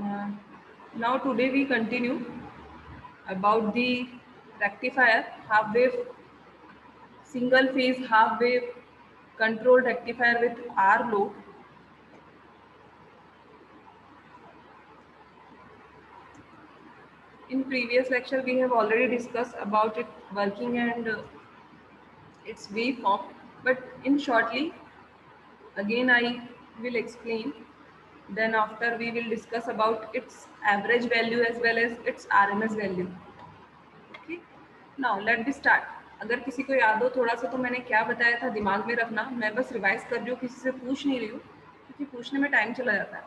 Now today we continue about the rectifier, half wave, single phase half wave control rectifier with R load. In previous lecture we have already discussed about it working and its waveform, but in shortly again I will explain. Then after we will discuss about its average value as well as its RMS value. Okay, now let me start. अगर किसी को याद हो थोड़ा सा तो मैंने क्या बताया था दिमाग में रखना, मैं बस रिवाइज कर रही हूँ, किसी से पूछ नहीं रही हूँ क्योंकि पूछने में टाइम चला जाता है.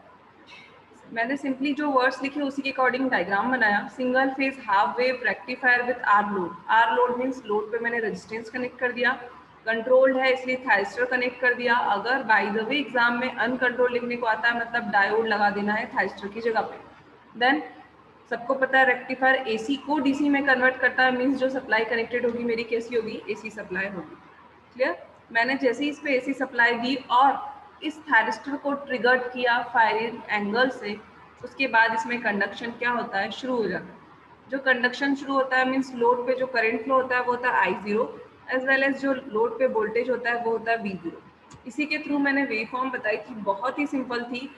मैंने सिंपली जो वर्ड्स लिखे उसी के अकॉर्डिंग डायग्राम बनाया. Single phase half wave rectifier with R load. R load means load पे मैंने रेजिस्टेंस कनेक्ट कर दिया. कंट्रोल्ड है इसलिए थायरिस्टर कनेक्ट कर दिया. अगर बाय द वे एग्जाम में अनकंट्रोल लिखने को आता है मतलब डायोड लगा देना है थायरिस्टर की जगह पे. देन सबको पता है रेक्टिफायर एसी को डीसी में कन्वर्ट करता है, मीन्स जो सप्लाई कनेक्टेड होगी मेरी कैसी होगी, एसी सप्लाई होगी. क्लियर. मैंने जैसे ही इस पे एसी सप्लाई दी और इस थायरिस्टर को ट्रिगर्ड किया फायरिंग एंगल से, उसके बाद इसमें कंडक्शन क्या होता है, शुरू हो जाता है. जो कंडक्शन शुरू होता है मीन्स लोड पे जो करंट फ्लो होता है वो होता है I0 एज वेल एज जो लोड पे वोल्टेज होता है वो होता है V0. इसी के थ्रू मैंने वेव फॉर्म बताई थी, बहुत ही सिंपल थी.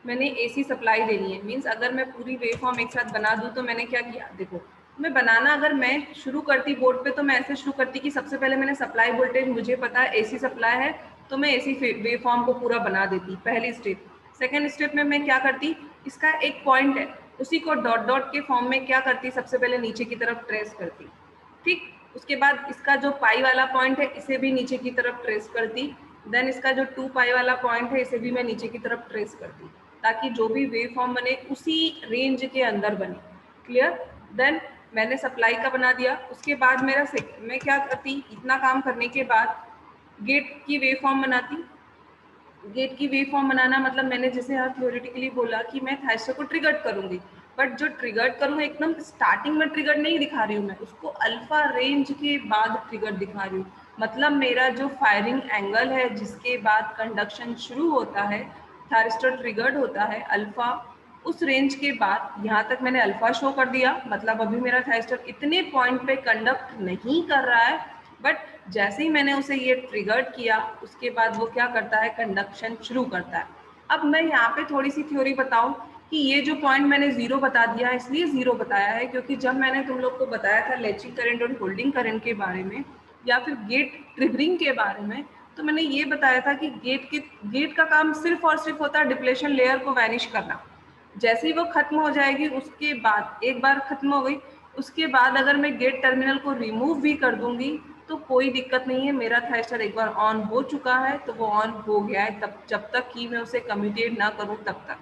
मैंने एसी सप्लाई देनी है मीन्स अगर मैं पूरी वेव फॉर्म एक साथ बना दूं तो मैंने क्या किया, देखो मैं बनाना अगर मैं शुरू करती बोर्ड पे तो मैं ऐसे शुरू करती कि सबसे पहले मैंने सप्लाई वोल्टेज, मुझे पता है एसी सप्लाई है तो मैं एसी वेव फॉर्म को पूरा बना देती, पहली स्टेप. सेकेंड स्टेप में मैं क्या करती, इसका एक पॉइंट है उसी को डॉट डॉट के फॉर्म में क्या करती, सबसे पहले नीचे की तरफ ट्रेस करती. ठीक. उसके बाद इसका जो पाई वाला पॉइंट है इसे भी नीचे की तरफ ट्रेस करती. देन इसका जो 2 पाई वाला पॉइंट है इसे भी मैं नीचे की तरफ ट्रेस करती ताकि जो भी वेव फॉर्म बने उसी रेंज के अंदर बने. क्लियर. देन मैंने सप्लाई का बना दिया. उसके बाद मेरा मैं क्या करती, इतना काम करने के बाद गेट की वेव फॉर्म बनाती. गेट की वेव फॉर्म बनाना मतलब मैंने जैसे हर थ्योरेटिकली बोला कि मैं थायरिस्टर को ट्रिगर्ड करूंगी, बट जो ट्रिगर्ड करूंगा एकदम स्टार्टिंग में ट्रिगर्ड नहीं दिखा रही हूँ, मैं उसको अल्फा रेंज के बाद ट्रिगर्ड दिखा रही हूँ. मतलब मेरा जो फायरिंग एंगल है जिसके बाद कंडक्शन शुरू होता है, थायरिस्टर ट्रिगर्ड होता है अल्फा, उस रेंज के बाद यहाँ तक मैंने अल्फा शो कर दिया. मतलब अभी मेरा थायरिस्टर इतने पॉइंट पे कंडक्ट नहीं कर रहा है, बट जैसे ही मैंने उसे ये ट्रिगर्ड किया उसके बाद वो क्या करता है, कंडक्शन शुरू करता है. अब मैं यहाँ पे थोड़ी सी थ्योरी बताऊं कि ये जो पॉइंट मैंने जीरो बता दिया है, इसलिए जीरो बताया है क्योंकि जब मैंने तुम लोग को बताया था लैचिंग करंट और होल्डिंग करंट के बारे में या फिर गेट ट्रिगरिंग के बारे में, तो मैंने ये बताया था कि गेट का काम सिर्फ और सिर्फ होता है डिप्लेशन लेयर को वैनिश करना. जैसे ही वो खत्म हो जाएगी उसके बाद, एक बार खत्म हो गई उसके बाद अगर मैं गेट टर्मिनल को रिमूव भी कर दूंगी तो कोई दिक्कत नहीं है. मेरा थायरिस्टर एक बार ऑन हो चुका है तो वो ऑन हो गया है, तब जब तक कि मैं उसे कम्यूटेट ना करूं तब तक.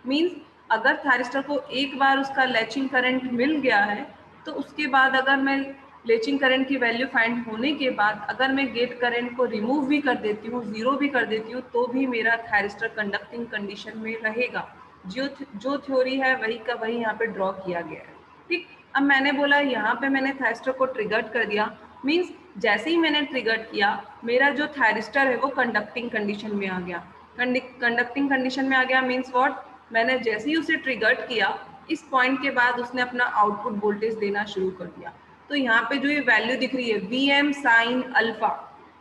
मींस अगर थायरिस्टर को एक बार उसका लैचिंग करंट मिल गया है तो उसके बाद अगर मैं लैचिंग करंट की वैल्यू फाइंड होने के बाद अगर मैं गेट करंट को रिमूव भी कर देती हूँ, जीरो भी कर देती हूँ, तो भी मेरा थायरिस्टर कंडक्टिंग कंडीशन में रहेगा. जो थ्योरी है वही का वही यहाँ पे ड्रॉ किया गया है. ठीक. अब मैंने बोला यहाँ पे मैंने थायरिस्टर को ट्रिगर्ड कर दिया, मीन्स जैसे ही मैंने ट्रिगर्ड किया मेरा जो थायरिस्टर है वो कंडक्टिंग कंडीशन में आ गया. कंडक्टिंग कंडीशन में आ गया मीन्स व्हाट, मैंने जैसे ही उसे ट्रिगर्ड किया इस पॉइंट के बाद उसने अपना आउटपुट वोल्टेज देना शुरू कर दिया. तो यहाँ पे जो ये वैल्यू दिख रही है Vm साइन अल्फा,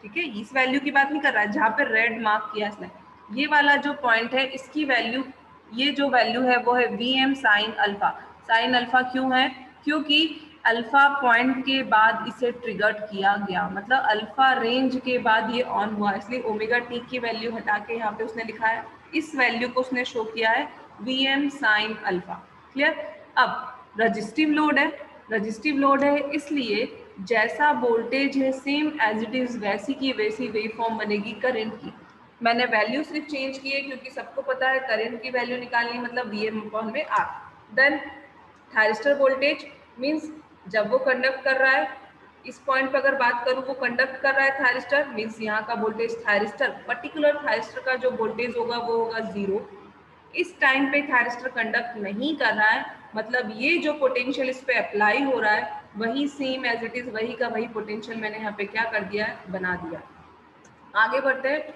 ठीक है, इस वैल्यू की बात नहीं कर रहा है जहाँ पे रेड मार्क किया इसने, ये वाला जो पॉइंट है इसकी वैल्यू, ये जो वैल्यू है वो है Vm sine alpha. Sine alpha क्यों है, क्योंकि अल्फा पॉइंट के बाद इसे ट्रिगर्ड किया गया, मतलब अल्फा रेंज के बाद ये ऑन हुआ, इसलिए ओमेगा टी की वैल्यू हटा के यहाँ पे उसने लिखा है, इस वैल्यू को उसने शो किया है Vm साइन अल्फा. क्लियर. अब रजिस्टिव लोड है, रजिस्टिव लोड है इसलिए जैसा वोल्टेज है सेम एज इट इज वैसी की वैसी वेव फॉर्म बनेगी करंट की. मैंने वैल्यू सिर्फ चेंज की है क्योंकि सबको पता है करंट की वैल्यू निकालनी मतलब Vm/R. Then thyristor voltage means जब वो कंडक्ट कर रहा है, इस पॉइंट पर अगर बात करूँ वो कंडक्ट कर रहा है थायरिस्टर, मीन्स यहाँ का वोल्टेज थायरिस्टर, पर्टिकुलर थायरिस्टर का जो वोल्टेज होगा वो होगा 0. इस टाइम पे थायरिस्टर कंडक्ट नहीं कर रहा है, मतलब ये जो पोटेंशियल इस पे अप्लाई हो रहा है वही सेम एज इट इज वही का वही पोटेंशियल मैंने यहाँ पे क्या कर दिया है, बना दिया. आगे बढ़ते हैं.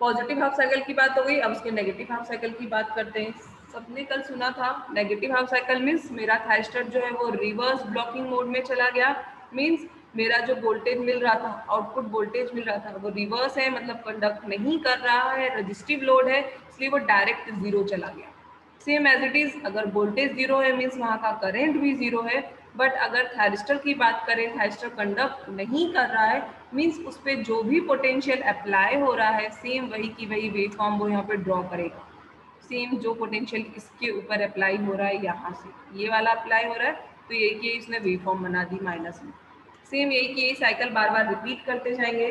पॉजिटिव हाफ साइकिल की बात हो गई, अब उसके नेगेटिव हाफ साइकिल की बात करते हैं. सबने कल सुना था नेगेटिव हाफ साइकिल मीन्स मेरा थायस्टर जो है वो रिवर्स ब्लॉकिंग मोड में चला गया, मीन्स मेरा जो वोल्टेज मिल रहा था, आउटपुट वोल्टेज मिल रहा था, वो रिवर्स है, मतलब कंडक्ट नहीं कर रहा है, रजिस्टिव लोड है, इसलिए वो डायरेक्ट जीरो चला गया। सेम एज इट इज, अगर वोल्टेज जीरो है मीन्स वहाँ का करेंट भी जीरो है, बट अगर थायरिस्टर की बात करें, थायरिस्टर कंडक्ट नहीं कर रहा है मीन्स उस पर जो भी पोटेंशियल अप्लाई हो रहा है सेम वही की वही वेव फॉर्म वो यहाँ पे ड्रॉ करेगा। सेम जो पोटेंशियल इसके ऊपर अप्लाई हो रहा है, यहाँ से ये वाला अप्लाई हो रहा है, तो यही कि इसने वेव फॉर्म बना दी माइनस में। सेम यही कि ये साइकिल बार बार रिपीट करते जाएंगे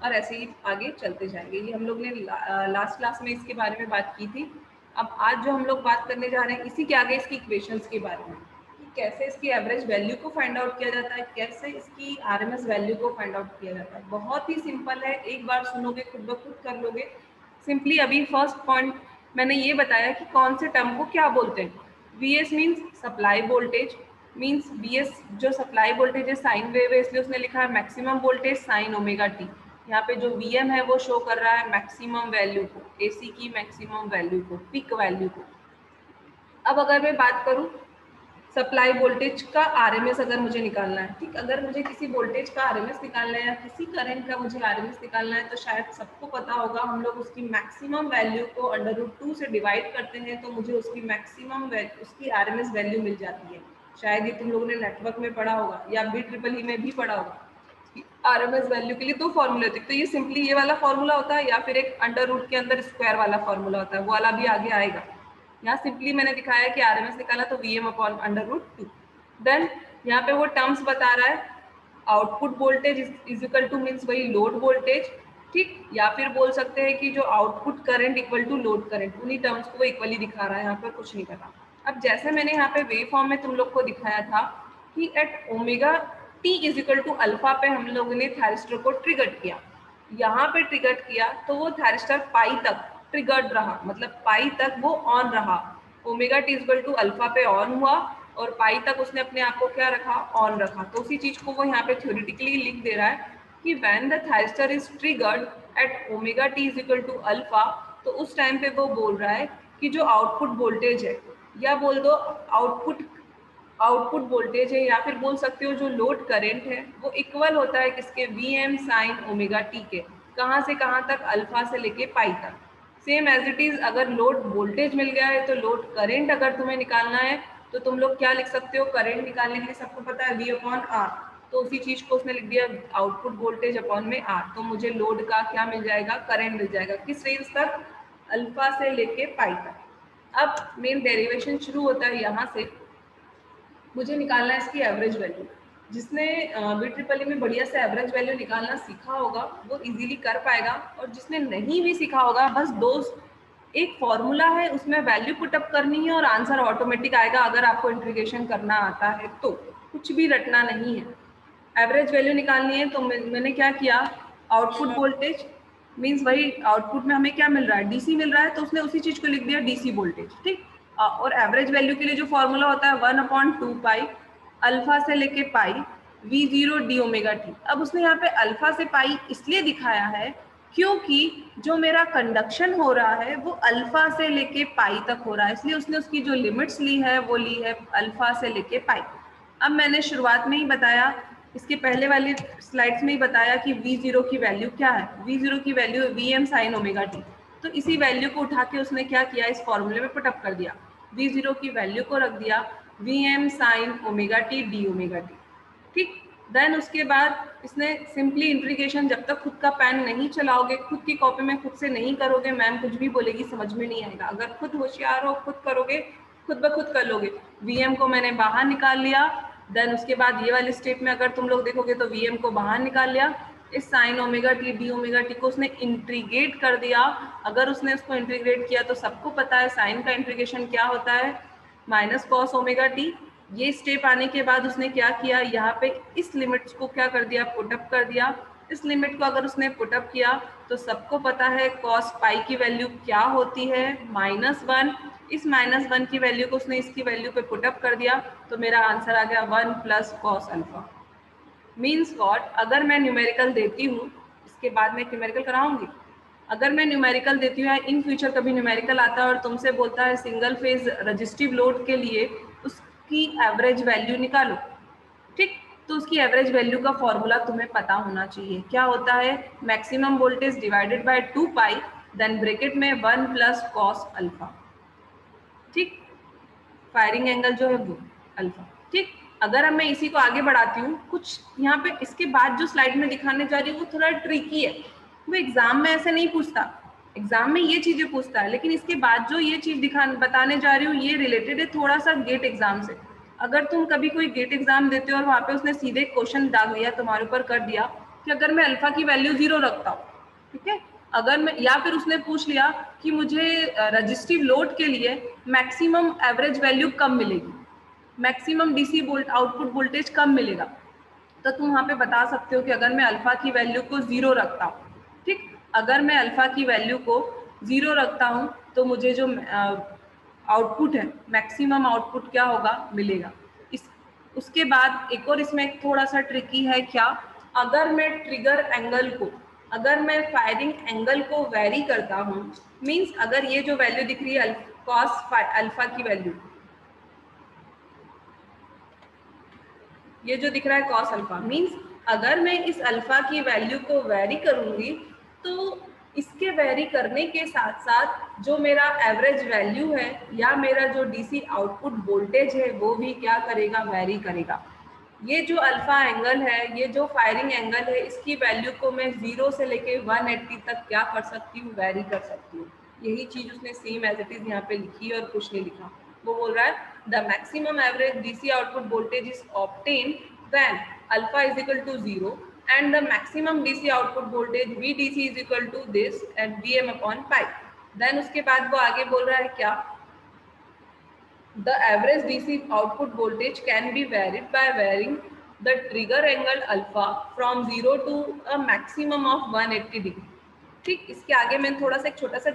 और ऐसे ही आगे चलते जाएंगे। ये हम लोग ने लास्ट क्लास में इसके बारे में बात की थी। अब आज जो हम लोग बात करने जा रहे हैं इसी के आगे इसकी इक्वेशंस के बारे में, कि कैसे इसकी एवरेज वैल्यू को फाइंड आउट किया जाता है, कैसे इसकी आरएमएस वैल्यू को फाइंड आउट किया जाता है। बहुत ही सिंपल है, एक बार सुनोगे खुद ब खुद कर लोगे। सिंपली अभी फर्स्ट पॉइंट मैंने ये बताया कि कौन से टर्म को क्या बोलते हैं। V S means supply voltage, means V S जो सप्लाई वोल्टेज है साइन वेव है, इसलिए उसने लिखा है maximum voltage sine omega T. यहाँ पे जो वी एम है वो शो कर रहा है मैक्सिमम वैल्यू को, एसी की मैक्सिमम वैल्यू को, पीक वैल्यू को। अब अगर मैं बात करूँ सप्लाई वोल्टेज का आरएमएस अगर मुझे निकालना है, ठीक, अगर मुझे किसी वोल्टेज का आरएमएस निकालना है या किसी करंट का मुझे आरएमएस निकालना है, तो शायद सबको पता होगा हम लोग उसकी मैक्सिमम वैल्यू को √2 से डिवाइड करते हैं तो मुझे उसकी मैक्सिमम वैल्यू, उसकी आरएमएस वैल्यू मिल जाती है। शायद ये तुम लोगों ने नेटवर्क में पढ़ा होगा या BEEE में भी पढ़ा होगा। आरएमएस वैल्यू के लिए दो फॉर्मूले होते हैं, तो ये सिंपली ये वाला फॉर्मूला होता है या फिर एक अंडर रूट के अंदर स्क्वायर वाला फॉर्मूला होता है, वो वाला भी आगे आएगा। यहाँ सिंपली मैंने दिखाया कि आरएमएस निकाला तो Vm/√2। देन यहाँ पे वो टर्म्स बता रहा है, output voltage is equal to means वही लोड वोल्टेज, ठीक, या फिर बोल सकते हैं कि जो output current equal to load current, उन्हीं टर्म्स को वो इक्वली दिखा रहा है, यहाँ पर कुछ नहीं करना। अब जैसे मैंने यहाँ पे वेव फॉर्म में तुम लोग को दिखाया था कि at omega t is equal to alpha पे हम लोगों ने थायरिस्टर को ट्रिगर किया, यहाँ पे ट्रिगर किया तो वो थायरिस्टर पाई तक ट्रिगर्ड रहा, मतलब पाई तक वो ऑन रहा। Omega t equal to alpha पे ऑन हुआ और पाई तक उसने अपने आप को क्या रखा, ऑन रखा। तो उसी चीज को वो यहाँ पे थ्योरेटिकली लिख दे रहा है कि when the thyristor is triggered at omega t is equal to alpha, तो उस टाइम पे वो बोल रहा है कि जो आउटपुट वोल्टेज है, या बोल दो आउटपुट वोल्टेज है, या फिर बोल सकते हो जो लोड करंट है, वो इक्वल होता है किसके, Vm साइन ओमेगा टी के। कहाँ से कहाँ तक, अल्फा से लेके पाई तक। सेम एज इट इज, अगर लोड वोल्टेज मिल गया है तो लोड करंट अगर तुम्हें निकालना है तो तुम लोग क्या लिख सकते हो, करंट निकालने के लिए सबको पता है V/R, तो उसी चीज को उसने लिख दिया आउटपुट वोल्टेज अपॉन में R, तो मुझे लोड का क्या मिल जाएगा, करंट मिल जाएगा। किस रेंज तक, अल्फा से लेके पाई तक। अब मेन डेरिवेशन शुरू होता है यहाँ से, मुझे निकालना है इसकी एवरेज वैल्यू। जिसने BEEE में बढ़िया से एवरेज वैल्यू निकालना सीखा होगा वो इजीली कर पाएगा, और जिसने नहीं भी सीखा होगा बस एक फॉर्मूला है उसमें वैल्यू पुटअप करनी है और आंसर ऑटोमेटिक आएगा, अगर आपको इंटीग्रेशन करना आता है तो कुछ भी रटना नहीं है। एवरेज वैल्यू निकालनी है तो मैंने क्या किया, आउटपुट वोल्टेज मीन्स वही आउटपुट में हमें क्या मिल रहा है, DC मिल रहा है, तो उसने उसी चीज को लिख दिया DC वोल्टेज, ठीक। और एवरेज वैल्यू के लिए जो फॉर्मूला होता है 1/2 पाई अल्फा से लेके पाई V0 d ओमेगा टी। अब उसने यहाँ पे अल्फा से पाई इसलिए दिखाया है क्योंकि जो मेरा कंडक्शन हो रहा है वो अल्फा से लेके पाई तक हो रहा है, इसलिए उसने उसकी जो लिमिट्स ली है वो ली है अल्फा से लेके पाई। अब मैंने शुरुआत में ही बताया, इसके पहले वाली स्लाइड्स में ही बताया कि V0 की वैल्यू क्या है, V0 की वैल्यू है Vm साइन ओमेगा टी। तो इसी वैल्यू को उठा के उसने क्या किया, इस फॉर्मूले में पुटअप कर दिया, V0 की वैल्यू को रख दिया Vm sine omega T D omega T, ठीक। देन उसके बाद इसने सिंपली इंटीग्रेशन, जब तक खुद का पेन नहीं चलाओगे, खुद की कॉपी में खुद से नहीं करोगे, मैम कुछ भी बोलेगी समझ में नहीं आएगा। अगर खुद होशियार हो, खुद करोगे, खुद ब खुद कर लोगे। Vm को मैंने बाहर निकाल लिया, देन उसके बाद ये वाली स्टेप में अगर तुम लोग देखोगे तो Vm को बाहर निकाल लिया, इस sine omega T D omega t को उसने इंटीग्रेट कर दिया। अगर उसने उसको इंटीग्रेट किया तो सबको पता है साइन का इंटीग्रेशन क्या होता है, माइनस कॉस ओमेगा टी। ये स्टेप आने के बाद उसने क्या किया, यहाँ पे इस लिमिट्स को क्या कर दिया, पुटअप कर दिया। इस लिमिट को अगर उसने पुटअप किया तो सबको पता है कॉस पाई की वैल्यू क्या होती है, -1। इस -1 की वैल्यू को उसने इसकी वैल्यू पे पुटअप कर दिया, तो मेरा आंसर आ गया 1 plus cos alpha. Means what, अगर मैं न्यूमेरिकल देती हूँ, इसके बाद मैं न्यूमेरिकल कराऊंगी, अगर मैं न्यूमेरिकल देती हूँ या इन फ्यूचर कभी न्यूमेरिकल आता है और तुमसे बोलता है सिंगल फेज रजिस्टिव लोड के लिए उसकी एवरेज वैल्यू निकालो, ठीक, तो उसकी एवरेज वैल्यू का फॉर्मूला तुम्हें पता होना चाहिए। क्या होता है? Maximum voltage divided by 2 pi, then bracket में 1 प्लस कॉस अल्फा, ठीक, फायरिंग एंगल जो है वो अल्फा, ठीक। अगर अब मैं इसी को आगे बढ़ाती हूँ, कुछ यहाँ पे इसके बाद जो स्लाइड में दिखाने जा रही हूँ वो थोड़ा ट्रिकी है, वो एग्जाम में ऐसे नहीं पूछता, एग्जाम में ये चीजें पूछता है, लेकिन इसके बाद जो ये चीज बताने जा रही हूँ ये रिलेटेड है थोड़ा सा गेट एग्जाम से। अगर तुम कभी कोई गेट एग्जाम देते हो और वहां पे उसने सीधे क्वेश्चन डाल दिया तुम्हारे ऊपर कर दिया कि अगर मैं अल्फा की वैल्यू 0 रखता हूँ, ठीक है, अगर मैं, या फिर उसने पूछ लिया कि मुझे रजिस्टिव लोड के लिए मैक्सिमम एवरेज वैल्यू कब मिलेगी, maximum DC volt output voltage कब मिलेगा, तो तुम वहां पे बता सकते हो कि अगर मैं अल्फा की वैल्यू को 0 रखता हूँ, ठीक, अगर मैं अल्फा की वैल्यू को 0 रखता हूँ तो मुझे जो आउटपुट है मैक्सिमम आउटपुट क्या होगा, मिलेगा। इस उसके बाद एक और इसमें थोड़ा सा ट्रिकी है, क्या, अगर मैं ट्रिगर एंगल को, अगर मैं फायरिंग एंगल को वेरी करता हूँ, मींस अगर ये जो वैल्यू दिख रही है कॉस अल्फा की वैल्यू, ये जो दिख रहा है कॉस अल्फा, मींस अगर मैं इस अल्फा की वैल्यू को वेरी करूंगी तो इसके वेरी करने के साथ साथ जो मेरा एवरेज वैल्यू है या मेरा जो डीसी आउटपुट वोल्टेज है वो भी क्या करेगा, वेरी करेगा। ये जो अल्फा एंगल है, ये जो फायरिंग एंगल है, इसकी वैल्यू को मैं 0 से लेके 180 तक क्या कर सकती हूँ, वेरी कर सकती हूँ। यही चीज उसने सेम एज इट इज यहाँ पे लिखी और कुछ नहीं लिखा। वो बोल रहा है the maximum average DC output voltage is obtain when alpha is equal to 0 and the maximum DC output voltage VDC is equal to this and Vm upon pi. Then उसके बाद वो आगे बोल रहा है क्या, the average DC output voltage can be varied by varying the trigger angle alpha from 0 to a maximum of 180 degree, ठीक। इसके आगे मैंने थोड़ा सा एक छोटा सा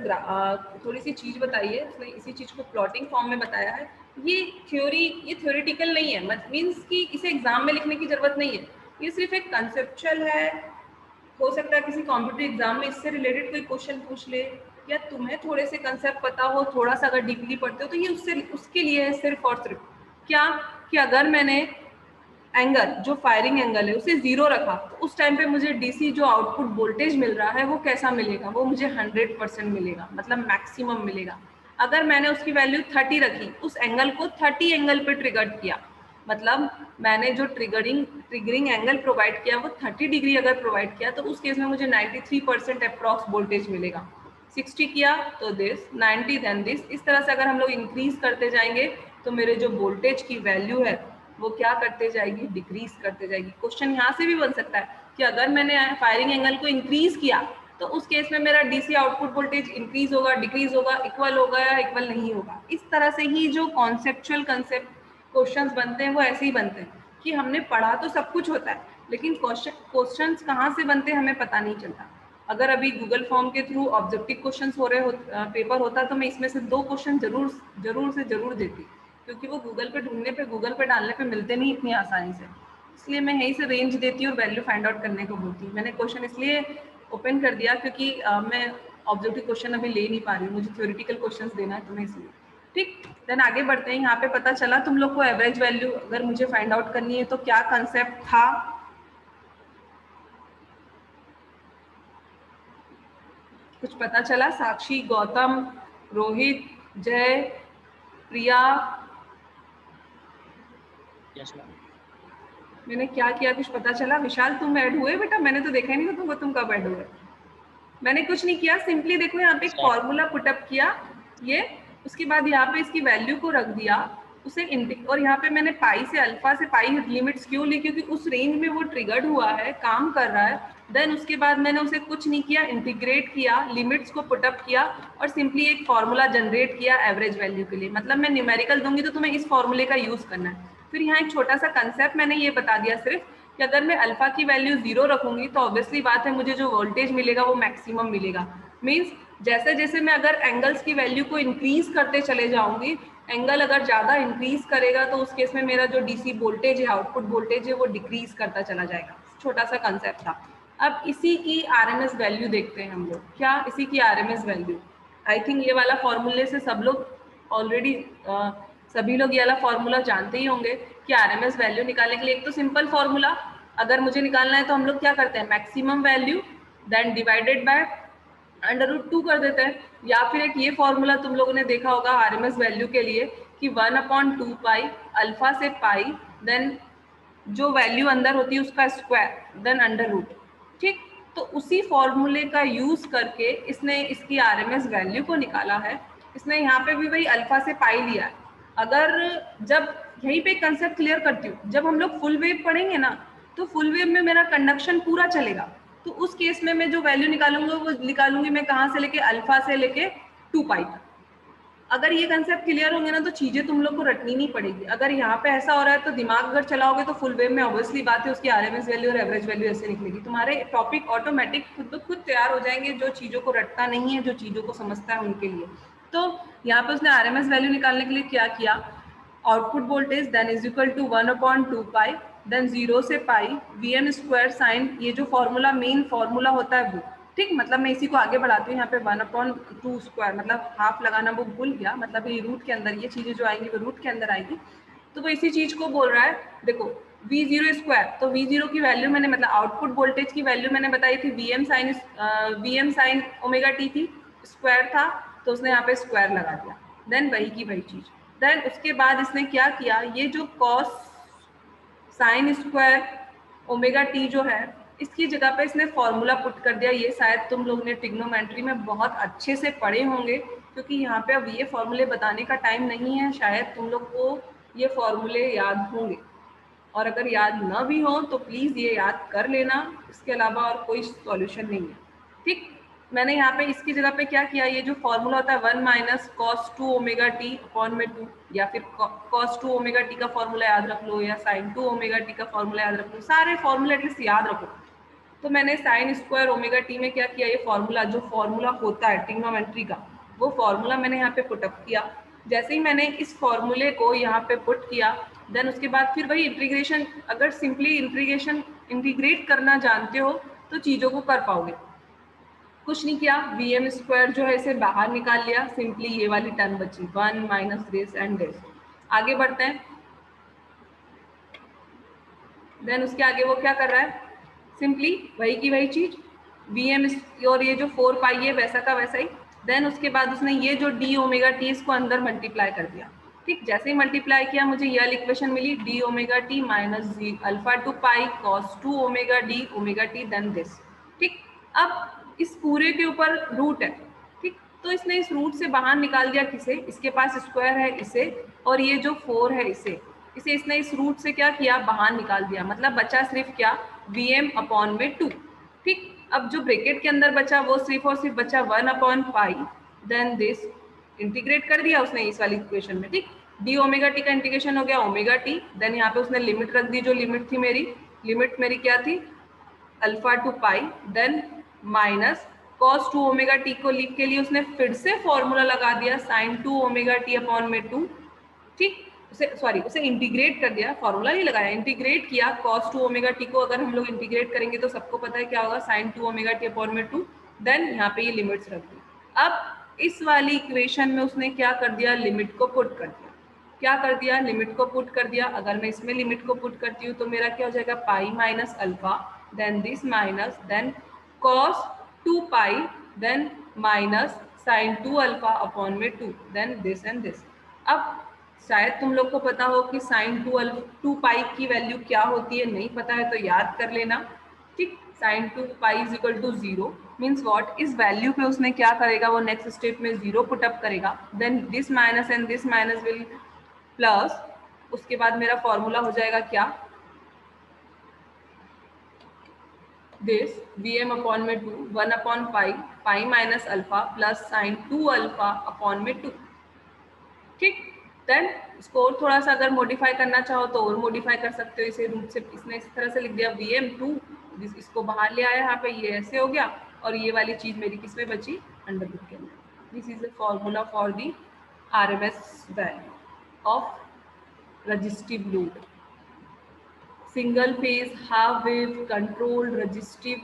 थोड़ी सी चीज बताई है, उसने इसी चीज को प्लॉटिंग फॉर्म में बताया है। ये थ्योरी, ये थ्योरेटिकल नहीं है, मीन्स कि इसे एग्जाम में लिखने की जरूरत नहीं है, ये सिर्फ एक कंसेप्चुअल है। हो सकता है किसी कॉम्पिटिटिव एग्जाम में इससे रिलेटेड कोई क्वेश्चन पूछ ले, या तुम्हें थोड़े से कंसेप्ट पता हो, थोड़ा सा अगर डीपली पढ़ते हो तो ये उससे उसके लिए है सिर्फ और सिर्फ। क्या कि अगर मैंने एंगल, जो फायरिंग एंगल है उसे 0 रखा तो उस टाइम पे मुझे डीसी जो आउटपुट वोल्टेज मिल रहा है वो कैसा मिलेगा, वो मुझे 100% मिलेगा, मतलब मैक्सिमम मिलेगा। अगर मैंने उसकी वैल्यू 30 रखी, उस एंगल को 30 एंगल पे ट्रिगर किया, मतलब मैंने जो ट्रिगरिंग एंगल प्रोवाइड किया वो 30 डिग्री अगर प्रोवाइड किया तो उस केस में मुझे 93% अप्रॉक्स वोल्टेज मिलेगा। 60 किया तो दिस, 90 देन दिस। इस तरह से अगर हम लोग इंक्रीज करते जाएंगे तो मेरे जो वोल्टेज की वैल्यू है वो क्या करते जाएगी, डिक्रीज करते जाएगी। क्वेश्चन यहाँ से भी बन सकता है कि अगर मैंने फायरिंग एंगल को इंक्रीज किया तो उस केस में मेरा डीसी आउटपुट वोल्टेज इंक्रीज होगा, डिक्रीज होगा, इक्वल होगा या इक्वल नहीं होगा। इस तरह से ही जो कॉन्सेप्चुअल क्वेश्चंस बनते हैं वो ऐसे ही बनते हैं कि हमने पढ़ा तो सब कुछ होता है, लेकिन क्वेश्चंस कहाँ से बनते हैं हमें पता नहीं चलता। अगर अभी गूगल फॉर्म के थ्रू ऑब्जेक्टिव क्वेश्चंस हो रहे पेपर होता तो मैं इसमें से 2 क्वेश्चन जरूर देती, क्योंकि वो गूगल पे ढूंढने पे, गूगल पे डालने पे मिलते नहीं इतनी आसानी से, इसलिए मैं यहीं से रेंज देती हूँ और वैल्यू फाइंड आउट करने को बोलती हूँ। मैंने क्वेश्चन इसलिए ओपन कर दिया क्योंकि मैं ऑब्जेक्टिव क्वेश्चन अभी ले नहीं पा रही हूँ, मुझे थ्योरेटिकल क्वेश्चन देना है तुम्हें, इसलिए। ठीक, देन आगे बढ़ते हैं। यहाँ पे पता चला तुम लोग को एवरेज वैल्यू अगर मुझे फाइंड आउट करनी है तो क्या कंसेप्ट था, कुछ पता चला? साक्षी, गौतम, रोहित, जय, प्रिया, मैंने क्या किया कुछ पता चला? विशाल तुम ऐड हुए बेटा? मैंने तो देखा ही नहीं था तुमको, तुम कब ऐड हुए? मैंने कुछ नहीं किया, सिंपली देखो यहाँ पे एक फॉर्मूला पुटअप किया, ये, उसके बाद यहाँ पे इसकी वैल्यू को रख दिया उसे, और यहाँ पे मैंने पाई से, अल्फा से पाई लिमिट्स क्यों ली, क्योंकि उस रेंज में वो ट्रिगर्ड हुआ है, काम कर रहा है। देन उसके बाद मैंने उसे कुछ नहीं किया, इंटीग्रेट किया, लिमिट्स को पुटअप किया और सिंपली एक फॉर्मूला जनरेट किया एवरेज वैल्यू के लिए। मतलब मैं न्यूमेरिकल दूंगी तो तुम्हें इस फॉर्मूले का यूज करना है। फिर यहाँ एक छोटा सा कंसेप्ट मैंने ये बता दिया सिर्फ कि अगर मैं अल्फा की वैल्यू 0 रखूंगी तो ऑब्वियसली बात है मुझे जो वोल्टेज मिलेगा वो मैक्सिमम मिलेगा। मींस जैसे जैसे मैं अगर एंगल्स की वैल्यू को इंक्रीज करते चले जाऊंगी, एंगल अगर ज्यादा इंक्रीज करेगा तो उस केस में मेरा जो डीसी वोल्टेज है, आउटपुट वोल्टेज है, वो डिक्रीज करता चला जाएगा। छोटा सा कंसेप्ट था। अब इसी की आरएमएस वैल्यू देखते हैं हम लोग। क्या इसी की आरएमएस वैल्यू, आई थिंक ये वाला फॉर्मूले से सब लोग ऑलरेडी सभी लोग ये वाला फॉर्मूला जानते ही होंगे कि आरएमएस वैल्यू निकालने के लिए एक तो सिंपल फॉर्मूला, अगर मुझे निकालना है तो हम लोग क्या करते हैं, maximum value then divided by √2 कर देते हैं। या फिर एक ये फॉर्मूला तुम लोगों ने देखा होगा आरएमएस वैल्यू के लिए कि 1/2 पाई अल्फा से पाई देन जो वैल्यू अंदर होती है उसका स्क्वायर देन √, ठीक। तो उसी फॉर्मूले का यूज करके इसने इसकी आरएमएस वैल्यू को निकाला है। इसने यहाँ पे भी वही अल्फा से पाई लिया है। अगर जब यहीं पे कंसेप्ट क्लियर करती हूँ, जब हम लोग फुल वेव पढ़ेंगे ना तो फुल वेव में मेरा कंडक्शन पूरा चलेगा, तो उस केस में मैं जो वैल्यू निकालूंगा वो निकालूंगी मैं कहाँ से लेके, अल्फा से लेके 2 पाई तक। अगर ये कंसेप्ट क्लियर होंगे ना तो चीजें तुम लोग को रटनी नहीं पड़ेगी। अगर यहाँ पे ऐसा हो रहा है तो दिमाग अगर चलाओगे तो फुल वेव में ऑब्वियसली बात है उसकी आरएमएस वैल्यू और एवरेज वैल्यू ऐसे निकलेगी। तुम्हारे टॉपिक ऑटोमेटिक खुद ब खुद तैयार हो जाएंगे, जो चीजों को रटता नहीं है, जो चीजों को समझता है उनके लिए। तो यहाँ पे उसने आरएमएस वैल्यू निकालने के लिए क्या किया, output voltage then is equal to 1/2 pi then 0 से पाई वीएम स्क्वायर साइन, ये जो फॉर्मूला मेन फॉर्मूला होता है वो, ठीक। मतलब मैं इसी को आगे बढ़ाती हूँ, यहाँ पे 1/2 स्क्वायर मतलब हाफ लगाना वो भूल गया, मतलब ये रूट के अंदर ये चीजें जो आएंगी वो रूट के अंदर आएगी। तो वो इसी चीज को बोल रहा है, देखो V0 स्क्वायर, तो V0 की वैल्यू मैंने मतलब आउटपुट वोल्टेज की वैल्यू मैंने बताई थी VM साइन ओमेगा टी थी, स्क्वायर था तो उसने यहाँ पे स्क्वायर लगा दिया, देन वही की वही चीज। देन उसके बाद इसने क्या किया, ये जो cos sine square omega T जो है इसकी जगह पे इसने फॉर्मूला पुट कर दिया। ये शायद तुम लोग ने ट्रिग्नोमेट्री में बहुत अच्छे से पढ़े होंगे, क्योंकि यहाँ पे अब ये फॉर्मूले बताने का टाइम नहीं है, शायद तुम लोग को ये फॉर्मूले याद होंगे, और अगर याद न भी हो तो प्लीज ये याद कर लेना, इसके अलावा और कोई सॉल्यूशन नहीं है, ठीक। मैंने यहाँ पे इसकी जगह पे क्या किया, ये जो फॉर्मूला होता है 1 - cos2 ओमेगा टी अपॉन में 2, या फिर cos2 ओमेगा टी का फॉर्मूला याद रख लो या sin2 ओमेगा टी का फॉर्मूला याद रख लो, सारे फॉर्मूले एटलीस्ट याद रखो। तो मैंने साइन स्क्वायर ओमेगा टी में क्या किया, ये फॉर्मूला जो फॉर्मूला होता है ट्रिग्नोमेट्री का वो फॉर्मूला मैंने यहाँ पे पुटअप किया। जैसे ही मैंने इस फॉर्मूले को यहाँ पे पुट किया देन उसके बाद फिर वही इंटीग्रेशन, अगर सिंपली इंटीग्रेट करना जानते हो तो चीज़ों को कर पाओगे। कुछ नहीं किया, वीएम स्क्वायर जो है इसे बाहर निकाल लिया, सिंपली ये वाली टर्म बची 1 - दिस एंड दिस। आगे बढ़ते हैं, देन उसके आगे वो क्या कर रहा है, सिंपली वही की वही चीज, वीएम और ये जो 4 पाई है वैसा का वैसा ही। देन उसके बाद उसने ये जो डी ओमेगा टी इसको अंदर मल्टीप्लाई कर दिया, ठीक। जैसे ही मल्टीप्लाई किया मुझे ये वाली इक्वेशन मिली, d omega t minus alpha two pi cos 2 omega d omega t then this, ठीक। अब इस पूरे के ऊपर रूट है, ठीक। तो इसने इस रूट से बाहर निकाल दिया किसे, इसके पास स्क्वायर है इसे, और ये जो 4 है इसे इसने इस रूट से क्या किया, बाहर निकाल दिया, मतलब बचा सिर्फ क्या, Vm अपॉन में 2, ठीक। अब जो ब्रैकेट के अंदर बचा वो सिर्फ और सिर्फ बचा 1/पाई देन दिस, इंटीग्रेट कर दिया उसने इस वाली इक्वेशन में, ठीक। डी ओमेगा टी का इंटीग्रेशन हो गया ओमेगा टी, देन यहाँ पे उसने लिमिट रख दी, जो लिमिट थी लिमिट मेरी क्या थी, alpha two pi then minus cos 2 omega t को लिख के लिए उसने फिर से फॉर्मूला लगा दिया sin 2 ओमेगा टी अपॉन में 2, ठीक। उसे इंटीग्रेट कर दिया, फॉर्मूला नहीं लगाया, इंटीग्रेट किया cos 2 ओमेगा टी को। अगर हम लोग इंटीग्रेट करेंगे तो सबको पता है क्या होगा, sin 2 ओमेगा टी अपॉन में 2, देन यहाँ पे ये लिमिट्स रख दी। अब इस वाली इक्वेशन में उसने क्या कर दिया, लिमिट को पुट कर दिया। क्या कर दिया, लिमिट को पुट कर दिया। अगर मैं इसमें लिमिट को पुट करती हूँ तो मेरा क्या हो जाएगा, pi minus alpha then this minus then cos 2 pi then minus sin 2 alpha upon में 2 देन दिस एंड दिस। अब शायद तुम लोग को पता हो कि sin 2 पाई की वैल्यू क्या होती है, नहीं पता है तो याद कर लेना, ठीक। sin 2 pi is equal to 0 means what, इस वैल्यू पे उसने क्या करेगा, वो नेक्स्ट स्टेप में 0 पुटअप करेगा, then this minus and this minus will plus, उसके बाद मेरा फॉर्मूला हो जाएगा क्या, दिस Vm अपॉन में 2 1/पाई pi minus alpha plus sin 2 alpha upon में 2, ठीक। देन इसको और थोड़ा सा अगर मॉडिफाई करना चाहो तो और मॉडिफाई कर सकते हो, इसे रूट से इसने इस तरह से लिख दिया Vm2, इसको बाहर ले आया, यहाँ पे ये ऐसे हो गया, और ये वाली चीज मेरी किस में बची, अंडर रूट के अंदर। This is the formula for the RMS value of resistive load, single phase half wave controlled resistive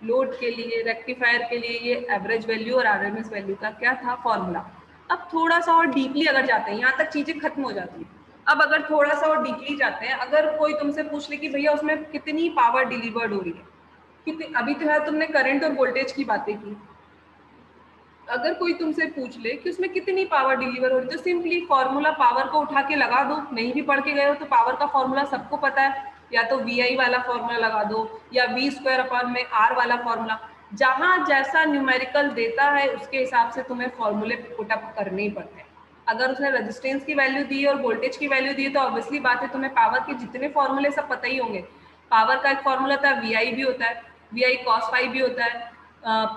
load के लिए, रेक्टिफायर के लिए ये एवरेज वैल्यू और आरएमएस वैल्यू का क्या था फॉर्मूला। अब थोड़ा सा और डीपली अगर जाते हैं, यहाँ तक चीजें खत्म हो जाती है। अब अगर थोड़ा सा और डीपली जाते हैं, अगर कोई तुमसे पूछ ले कि भैया उसमें कितनी पावर डिलीवर्ड हो रही है, कितनी, अभी तो है तुमने करंट और वोल्टेज की बातें की, अगर कोई तुमसे पूछ ले कि उसमें कितनी पावर डिलीवर हो रही है, तो सिंपली फॉर्मूला पावर को उठा के लगा दो। नहीं भी पढ़ के गए हो तो पावर का फॉर्मूला सबको पता है, या तो VI वाला फॉर्मूला लगा दो या V² वाला फॉर्मूला, जहां जैसा न्यूमेरिकल देता है उसके हिसाब से तुम्हें फॉर्मूले पुटअप करने ही पड़ते हैं। अगर उसने रेजिस्टेंस की वैल्यू दी है और वोल्टेज की वैल्यू दी है तो ऑब्वियसली बात है तुम्हें पावर के जितने फॉर्मूले सब पता ही होंगे। पावर का एक फॉर्मूला था VI भी होता है, VI cos phi भी होता है,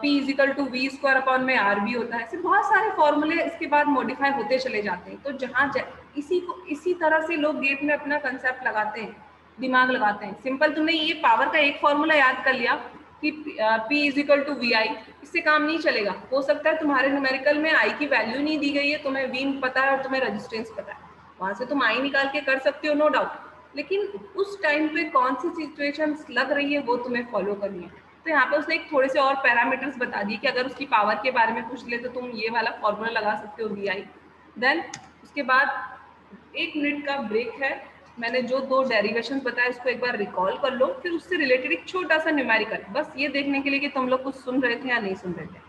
P = V² भी होता है। ऐसे बहुत सारे फॉर्मूले इसके बाद मॉडिफाई होते चले जाते हैं। तो जहाँ इसी तरह से लोग गेट में अपना कंसेप्ट लगाते हैं, दिमाग लगाते हैं। सिंपल तुमने ये पावर का एक फॉर्मूला याद कर लिया कि P = VI, इससे काम नहीं चलेगा। हो सकता है तुम्हारे न्यूमेरिकल में I की वैल्यू नहीं दी गई है, तुम्हें V पता है और तुम्हें रेजिस्टेंस पता है, वहां से तुम I निकाल के कर सकते हो, नो डाउट, लेकिन उस टाइम पे कौन सी सिचुएशन लग रही है वो तुम्हें फॉलो करनी है। तो यहाँ पे उसने एक थोड़े से और पैरामीटर्स बता दिए कि अगर उसकी पावर के बारे में पूछ ले तो तुम ये वाला फॉर्मूला लगा सकते हो VI। देन उसके बाद 1 मिनट का ब्रेक है। मैंने जो 2 डेरिवेशन बताया उसको एक बार रिकॉल कर लो, फिर उससे रिलेटेड एक छोटा सा न्यूमेरिकल, बस ये देखने के लिए कि तुम लोग कुछ सुन रहे थे या नहीं सुन रहे थे।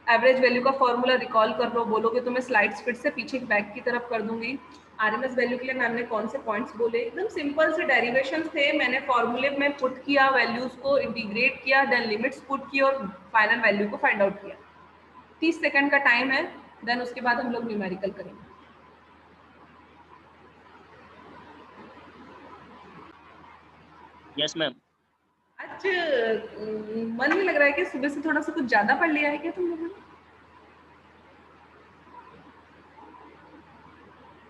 एवरेज वैल्यू का फॉर्मूला रिकॉल कर लो, बोलोगे तो मैं स्लाइड्स फिर से पीछे बैक की तरफ कर दूंगी। आरएमएस वैल्यू के लिए मैम ने कौन से पॉइंट्स बोले, एकदम सिंपल से डेरिवेशन थे, मैंने फॉर्मूले में पुट किया, वैल्यूज को इंटीग्रेट किया, देन लिमिट्स पुट की और फाइनल वैल्यू को फाइंड आउट किया। 30 सेकंड का टाइम है, देन उसके बाद हम लोग न्यूमेरिकल करेंगे। Yes ma'am. आज मन में लग रहा है कि सुबह से थोड़ा सा कुछ ज्यादा पढ़ लिया है क्या तुम लोगों ने?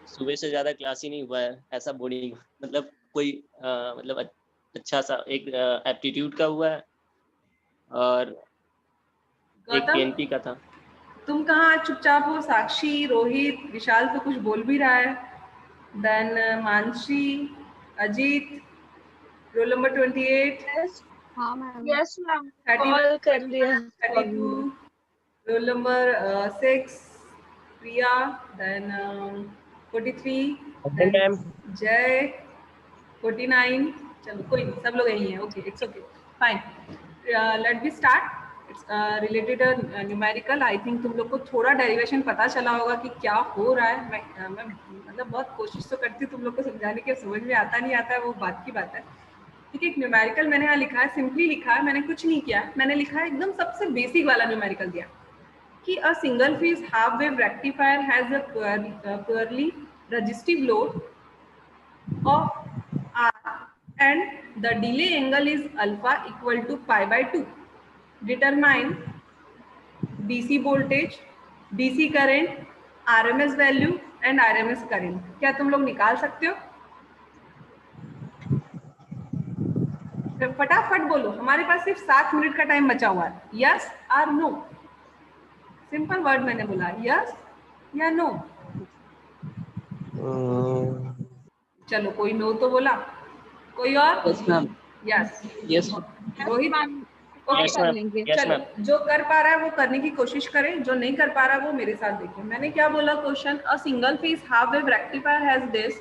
सुबह से ज्यादा क्लास ही नहीं हुआ है, ऐसा बोलिए। मतलब कोई मतलब अच्छा सा एक एप्टीट्यूड का हुआ है और एक PNP का था। तुम कहाँ चुपचाप हो? साक्षी, रोहित, विशाल तो कुछ बोल भी रहा है, then Mansi, Ajit, roll number 28, हाँ मैम, यस मैम, 31, कॉल कर लिया। 32, roll number 6, Priya, then 43, ma'am Jay, 49, चलो कोई नहीं, सब लोग यही हैं, okay, it's okay, fine. Let be start. It's related numerical. I think तुम लोग को थोड़ा डेरिवेशन पता चला होगा कि क्या हो रहा है। मैं मतलब बहुत कोशिश तो करती हूँ तुम लोग को समझाने की, समझ में आता नहीं आता है वो बात की बात है। ठीक है, एक न्यूमेरिकल मैंने यहाँ लिखा है, सिंपली लिखा है, मैंने कुछ नहीं किया, मैंने लिखा है एकदम सबसे बेसिक वाला न्यूमेरिकल दिया कि अ single phase half wave rectifier has a purely resistive load of R and the delay angle is alpha equal to pi/2. Determine DC voltage, DC current, RMS value and RMS current. क्या तुम लोग निकाल सकते हो? फटाफट बोलो, हमारे पास सिर्फ 7 मिनट का टाइम बचा हुआ है। यस और नो, सिंपल वर्ड मैंने बोला, यस या नो। चलो कोई नो तो बोला, कोई और? Yes ma'am. Yes yes Rohit, yes ma'am. चलो जो कर पा रहा है वो करने की कोशिश करे, जो नहीं कर पा रहा है वो मेरे साथ देखे। मैंने क्या बोला question, a single phase half wave rectifier has this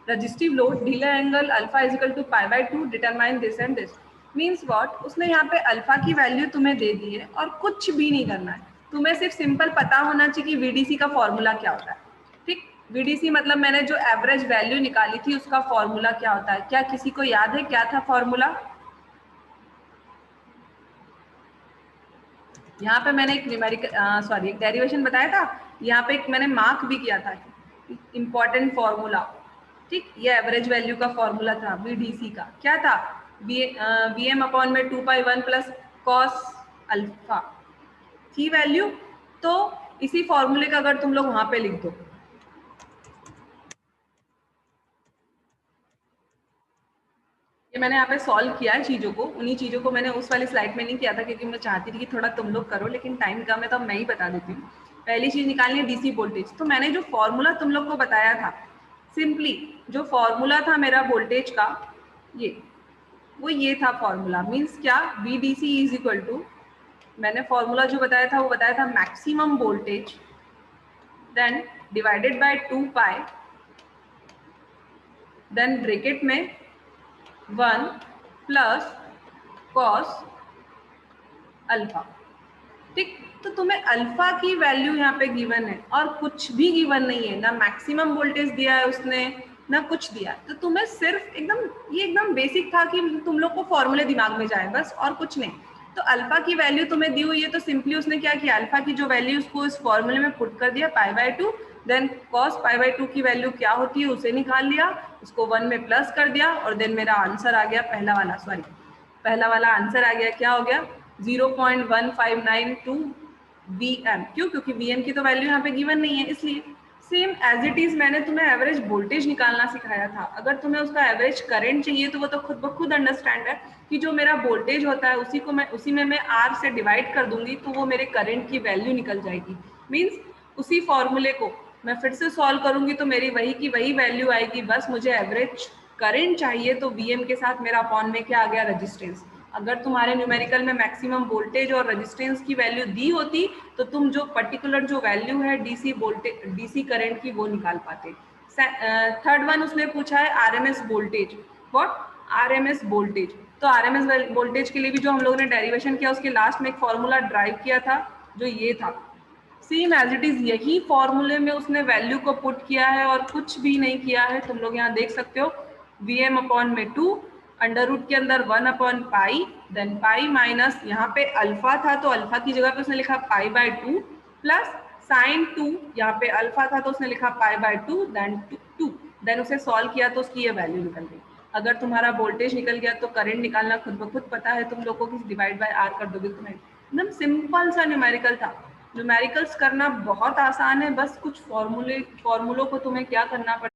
resistive load, delay angle alpha is equal to pi/2, determine this and this. Means what, उसने यहाँ पे अल्फा की वैल्यू तुम्हें दे दी है और कुछ भी नहीं करना है, तुम्हें सिर्फ सिंपल पता होना चाहिए कि VDC का फॉर्मूला क्या होता है। ठीक, VDC मतलब मैंने जो एवरेज वैल्यू निकाली थी उसका फॉर्मूला क्या होता है, क्या किसी को याद है क्या था फॉर्मूला? यहाँ पे मैंने एक न्यूमेरिकल एक डेरिवेशन बताया था, यहाँ पे एक मैंने मार्क भी किया था, इंपॉर्टेंट फॉर्मूला। ठीक, ये एवरेज वैल्यू का फॉर्मूला था VDC का, क्या था? Vm/2π1 प्लस कॉस अल्फा थी वैल्यू। तो इसी फॉर्मूले का अगर तुम लोग वहां पे लिख दो, ये मैंने यहाँ पे सॉल्व किया है चीज़ों को, उन्हीं चीज़ों को मैंने उस वाली स्लाइड में नहीं किया था क्योंकि मैं चाहती थी कि थोड़ा तुम लोग करो, लेकिन टाइम कम है तो मैं ही बता देती हूँ। पहली चीज़ निकालनी है DC वोल्टेज। तो मैंने जो फॉर्मूला तुम लोग को बताया था, सिंपली जो फॉर्मूला था मेरा वोल्टेज का, ये वो ये था फॉर्मूला। मीन्स क्या, VDC इज इक्वल टू, मैंने फॉर्मूला जो बताया था वो बताया था maximum voltage then divided by 2 pi, then bracket में 1 प्लस कॉस अल्फा। ठीक, तो तुम्हें अल्फा की वैल्यू यहाँ पे गिवन है और कुछ भी गिवन नहीं है, ना मैक्सिमम वोल्टेज दिया है उसने ना कुछ दिया, तो तुम्हें सिर्फ एकदम, ये एकदम बेसिक था कि तुम लोग को फॉर्मूले दिमाग में जाए बस, और कुछ नहीं। तो अल्फा की वैल्यू तुम्हें दी हुई है, तो सिंपली उसने क्या किया, अल्फा की जो वैल्यू उसको इस फॉर्मूले में पुट कर दिया π/2, देन cos π/2 की वैल्यू क्या होती है उसे निकाल लिया, उसको 1 में प्लस कर दिया, और देन मेरा आंसर आ गया पहला वाला आंसर आ गया, क्या हो गया 0.1592 Vm। क्यों, क्योंकि Vm की तो वैल्यू यहाँ पे गिवन नहीं है इसलिए। सेम एज इट इज मैंने तुम्हें एवरेज वोल्टेज निकालना सिखाया था, अगर तुम्हें उसका एवरेज करंट चाहिए तो वो तो खुद ब खुद अंडरस्टैंड है कि जो मेरा वोल्टेज होता है उसी में मैं R से डिवाइड कर दूंगी तो वो मेरे करंट की वैल्यू निकल जाएगी। मीन्स उसी फॉर्मूले को मैं फिर से सॉल्व करूंगी तो मेरी वही की वही वैल्यू आएगी, बस मुझे एवरेज करंट चाहिए तो Vm के साथ मेरा अपॉन में क्या आ गया, रेजिस्टेंस। अगर तुम्हारे न्यूमेरिकल में मैक्सिमम वोल्टेज और रेजिस्टेंस की वैल्यू दी होती तो तुम जो पर्टिकुलर जो वैल्यू है डीसी करंट की वो निकाल पाते। थर्ड वन उसने पूछा है RMS voltage. What, RMS voltage. तो आरएमएस वोल्टेज के लिए भी जो हम लोगों ने डेरिवेशन किया उसके लास्ट में एक फॉर्मूला ड्राइव किया था जो ये था, सेम एज इट इज यही फॉर्मूले में उसने वैल्यू को पुट किया है और कुछ भी नहीं किया है। तुम लोग यहाँ देख सकते हो, Vm अपॉन में 2, अंडर रूट के अंदर 1 upon pi, then pi minus यहाँ पे अल्फा था तो अल्फा की जगह पे उसने लिखा π/2 प्लस साइन 2, यहाँ पे अल्फा था तो उसने लिखा π/2 देन 2, देन उसे सॉल्व किया तो उसकी ये वैल्यू निकल गई। अगर तुम्हारा वोल्टेज निकल गया तो करंट निकालना खुद ब खुद पता है तुम लोगों को, कि डिवाइड बाय आर कर दोगे तुम्हें। एकदम सिंपल सा न्यूमेरिकल था। न्यूमेरिकल्स करना बहुत आसान है, बस कुछ फॉर्मूलों को तुम्हें क्या करना पड़ता है,